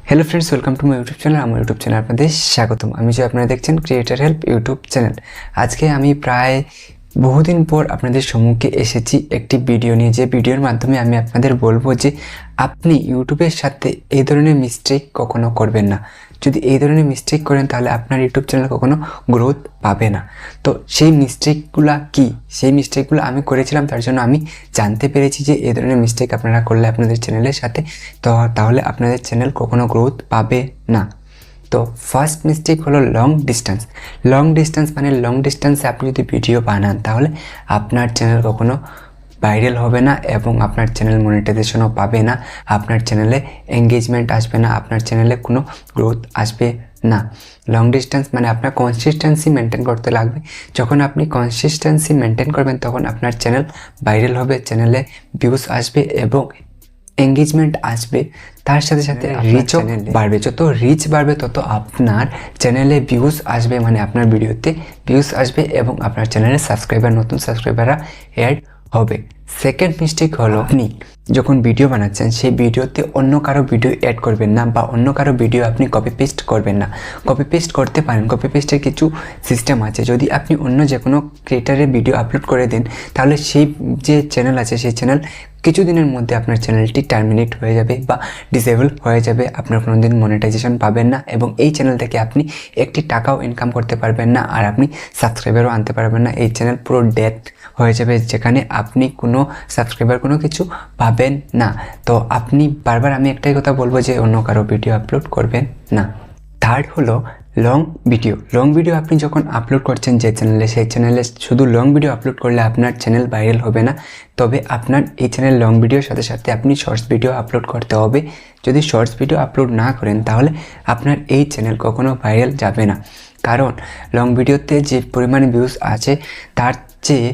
Hello friends, welcome to my YouTube channel. আমার YouTube channel আপনাদের স্বাগতম। আমি যে আপনারা দেখছেন ক্রিয়েটার হেল্প ইউটিউব চ্যানেল। আজকে আমি প্রায় বহুদিন পর আপনাদের সম্মুখে এসেছি একটি ভিডিও নিয়ে, যে ভিডিওর মাধ্যমে আমি আপনাদের বলবো যে আপনি ইউটিউবের সাথে এই ধরনের মিস্টেক কখনো করবেন না। যদি এই ধরনের মিস্টেক করেন তাহলে আপনার ইউটিউব চ্যানেল কখনো গ্রোথ পাবে না। তো সেই মিস্টেকগুলো কি, সেই মিস্টেকগুলো আমি করেছিলাম, তার জন্য আমি জানতে পেরেছি যে এই ধরনের মিস্টেক আপনারা করলে আপনাদের চ্যানেলের সাথে তাহলে আপনাদের চ্যানেল কখনো গ্রোথ পাবে না। তো ফার্স্ট মিস্টেক হলো লং ডিস্টেন্স। লং ডিস্টেন্স মানে লং ডিস্টেন্সে আপনি যদি ভিডিও বানান তাহলে আপনার চ্যানেল কখনো ভাইরাল হবে না এবং আপনার চ্যানেল মনিটাইজেশনও পাবে না, আপনার চ্যানেলে এঙ্গেজমেন্ট আসবে না, আপনার চ্যানেলে কোনো গ্রোথ আসবে না। লং ডিস্টেন্স মানে আপনার কনসিস্টেন্সি মেনটেন করতে লাগবে। যখন আপনি কনসিস্টেন্সি মেনটেন করবেন তখন আপনার চ্যানেল ভাইরাল হবে, চ্যানেলে ভিউজ আসবে এবং এঙ্গেজমেন্ট আসবে, তার সাথে সাথে রিচও বাড়বে। যত রিচ বাড়বে তত আপনার চ্যানেলে ভিউজ আসবে, মানে আপনার ভিডিওতে ভিউজ আসবে এবং আপনার চ্যানেলে নতুন সাবস্ক্রাইবাররা অ্যাড হবে। সেকেন্ড মিস্টেক হলো আপনি যখন ভিডিও বানাচ্ছেন সেই ভিডিওতে অন্য কারো ভিডিও অ্যাড করবেন না বা অন্য কারো ভিডিও আপনি কপি পেস্ট করবেন না। কপি পেস্ট করতে পারেন, কপি পেস্টের কিছু সিস্টেম আছে। যদি আপনি অন্য যে কোনো ক্রিয়েটারের ভিডিও আপলোড করে দেন তাহলে সেই যে চ্যানেল আছে সেই চ্যানেল কিছুদিনের মধ্যে আপনার চ্যানেলটি টার্মিনেট হয়ে যাবে বা ডিসেবল হয়ে যাবে, আপনার কোনো দিন মনিটাইজেশন পাবেন না এবং এই চ্যানেল থেকে আপনি একটি টাকাও ইনকাম করতে পারবেন না আর আপনি সাবস্ক্রাইবারও আনতে পারবেন না। এই চ্যানেল পুরো ডেথ হয়ে যাবে, যেখানে আপনি কোনো সাবস্ক্রাইবার কোনো কিছু পাবেন না। তো আপনি বারবার আমি একটাই কথা বলবো যে অন্য কারো ভিডিও আপলোড করবেন না। থার্ড হলো লং ভিডিও। লং ভিডিও আপনি যখন আপলোড করছেন যে চ্যানেলে, সেই চ্যানেলে শুধু লং ভিডিও আপলোড করলে আপনার চ্যানেল ভাইরাল হবে না, তবে আপনার এই চ্যানেল লং ভিডিওর সাথে সাথে আপনি শর্টস ভিডিও আপলোড করতে হবে। যদি শর্টস ভিডিও আপলোড না করেন তাহলে আপনার এই চ্যানেল কখনো ভাইরাল যাবে না, কারণ লং ভিডিওতে যে পরিমাণে ভিউজ আছে তার চেয়ে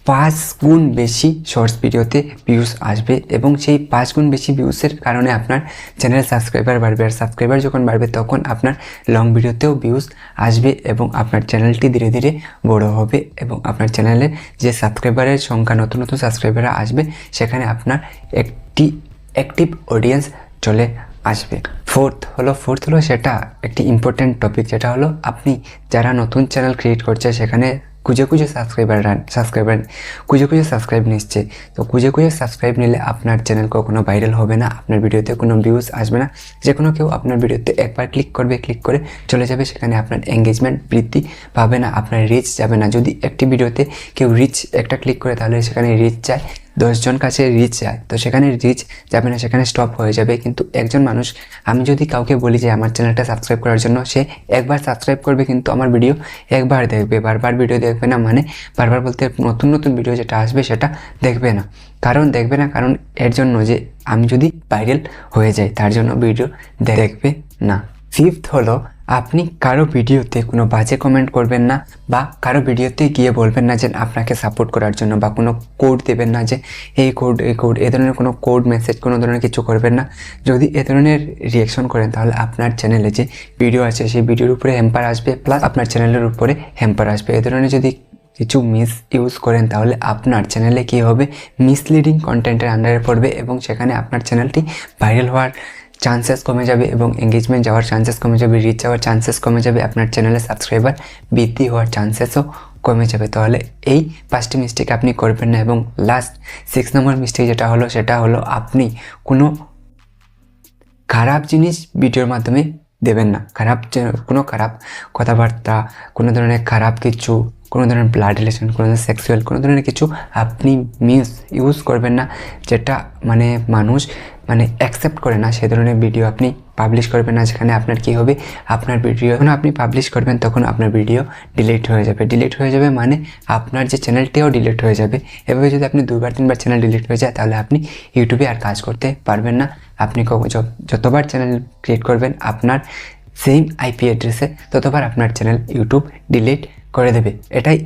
5 গুণ বেশি শর্টস ভিডিওতে ভিউজ আসবে এবং সেই 5 গুণ বেশি ভিউজের কারণে আপনার চ্যানেল সাবস্ক্রাইবার বাড়বে, আর সাবস্ক্রাইবার যখন বাড়বে তখন আপনার লং ভিডিওতেও ভিউজ আসবে এবং আপনার চ্যানেলটি ধীরে ধীরে বড় হবে এবং আপনার চ্যানেলের যে সাবস্ক্রাইবারের সংখ্যা, নতুন নতুন সাবস্ক্রাইবাররা আসবে, সেখানে আপনার একটি অ্যাক্টিভ অডিয়েন্স চলে আসবে। ফোর্থ হলো সেটা একটি ইম্পর্টেন্ট টপিক, যেটা হলো আপনি যারা নতুন চ্যানেল ক্রিয়েট করছে সেখানে খুঁজে খুঁজে সাবস্ক্রাইব নিচ্ছে। তো খুঁজে সাবস্ক্রাইব নিলে আপনার চ্যানেল কখনো ভাইরাল হবে না, আপনার ভিডিওতে কোনো ভিউজ আসবে না। যে কোনো কেউ আপনার ভিডিওতে একবার ক্লিক করে চলে যাবে, সেখানে আপনার এঙ্গেজমেন্ট বৃদ্ধি পাবে না, আপনার রিচ যাবে না। যদি একটি ভিডিওতে কেউ একটা ক্লিক করে তাহলে সেখানে রিচ যায়, 10 জন কাছে রিচ যায়, তো সেখানে রিচ যাবে না, সেখানে স্টপ হয়ে যাবে। কিন্তু একজন মানুষ, আমি যদি কাউকে বলি যে আমার চ্যানেলটা সাবস্ক্রাইব করার জন্য, সে একবার সাবস্ক্রাইব করবে কিন্তু আমার ভিডিও একবার দেখবে, বারবার ভিডিও দেখবে না। মানে বারবার বলতে নতুন ভিডিও যেটা আসবে সেটা দেখবে না। কারণ এর জন্য যে আমি যদি ভাইরাল হয়ে যাই তার জন্য ভিডিও দেখবে না। ফিফথ হলো আপনি কারো ভিডিওতে কোনো বাজে কমেন্ট করবেন না বা কারো ভিডিওতে গিয়ে বলবেন না যে আপনাকে সাপোর্ট করার জন্য, বা কোনো কোড দেবেন না যে এই ধরনের কোনো কোড মেসেজ কোনো ধরনের কিছু করবেন না। যদি এ ধরনের রিয়াকশন করেন তাহলে আপনার চ্যানেলে যে ভিডিও আছে সেই ভিডিওর উপরে হ্যাম্পার আসবে, প্লাস আপনার চ্যানেলের উপরে হ্যাম্পার আসবে। এ ধরনের যদি কিছু ইউজ করেন তাহলে আপনার চ্যানেলে কী হবে, মিসলিডিং কন্টেন্টের আন্ডারে পড়বে এবং সেখানে আপনার চ্যানেলটি ভাইরাল হওয়ার চান্সেস কমে যাবে এবং এঙ্গেজমেন্ট যাওয়ার চান্সেস কমে যাবে, রিচ যাওয়ার চান্সেস কমে যাবে, আপনার চ্যানেলে সাবস্ক্রাইবার বৃদ্ধি হওয়ার চান্সেসও কমে যাবে। তাহলে এই 5টি মিস্টেক আপনি করবেন না। এবং লাস্ট 6 নম্বর মিস্টেক সেটা হলো আপনি কোনো খারাপ জিনিস ভিডিওর মাধ্যমে দেবেন না। কোনো খারাপ কথাবার্তা, কোনো ধরনের খারাপ কিছু, কোনো ধরনের ব্লাড রিলেশন, কোনো ধরনের সেক্সুয়াল কোনো ধরনের কিছু আপনি ইউজ করবেন না, যেটা মানুষ অ্যাকসেপ্ট করে না। সে ধরনের ভিডিও আপনি পাবলিশ করবেন না, যেখানে আপনার কী হবে, আপনার ভিডিও যখন আপনি পাবলিশ করবেন তখন আপনার ভিডিও ডিলিট হয়ে যাবে মানে আপনার যে চ্যানেলটিও ডিলিট হয়ে যাবে। এভাবে যদি আপনি 2বার 3বার চ্যানেল ডিলিট হয়ে যায় তাহলে আপনি ইউটিউবে আর কাজ করতে পারবেন না। আপনি যতবার চ্যানেল ক্রিয়েট করবেন আপনার সেম আইপি অ্যাড্রেসে, ততবার আপনার চ্যানেল ইউটিউব ডিলিট করে দেবে।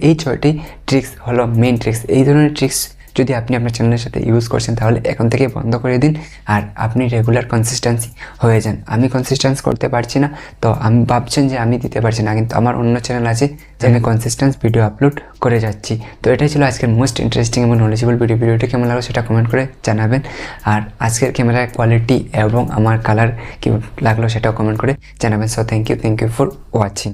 এই 6টি ট্রিক্স হলো মেইন ট্রিক্স। এই ধরনের ট্রিক্স যদি আপনি আপনার চ্যানেলের সাথে ইউজ করছেন তাহলে এখন থেকে বন্ধ করে দিন আর আপনি রেগুলার কনসিস্টেন্সি হয়ে যান। আমি কনসিস্টেন্স করতে পারছি না, তো আমি ভাবছেন যে আমি দিতে পারছি না, কিন্তু আমার অন্য চ্যানেল আছে যে আমি কনসিস্টেন্স ভিডিও আপলোড করে যাচ্ছি। তো এটাই ছিল আজকের মোস্ট ইন্টারেস্টিং এবং নলেজেবল ভিডিওটি কেমন লাগলো সেটা কমেন্ট করে জানাবেন। আর আজকের ক্যামেরার কোয়ালিটি এবং আমার কালার কী লাগলো সেটাও কমেন্ট করে জানাবেন। So thank you for watching.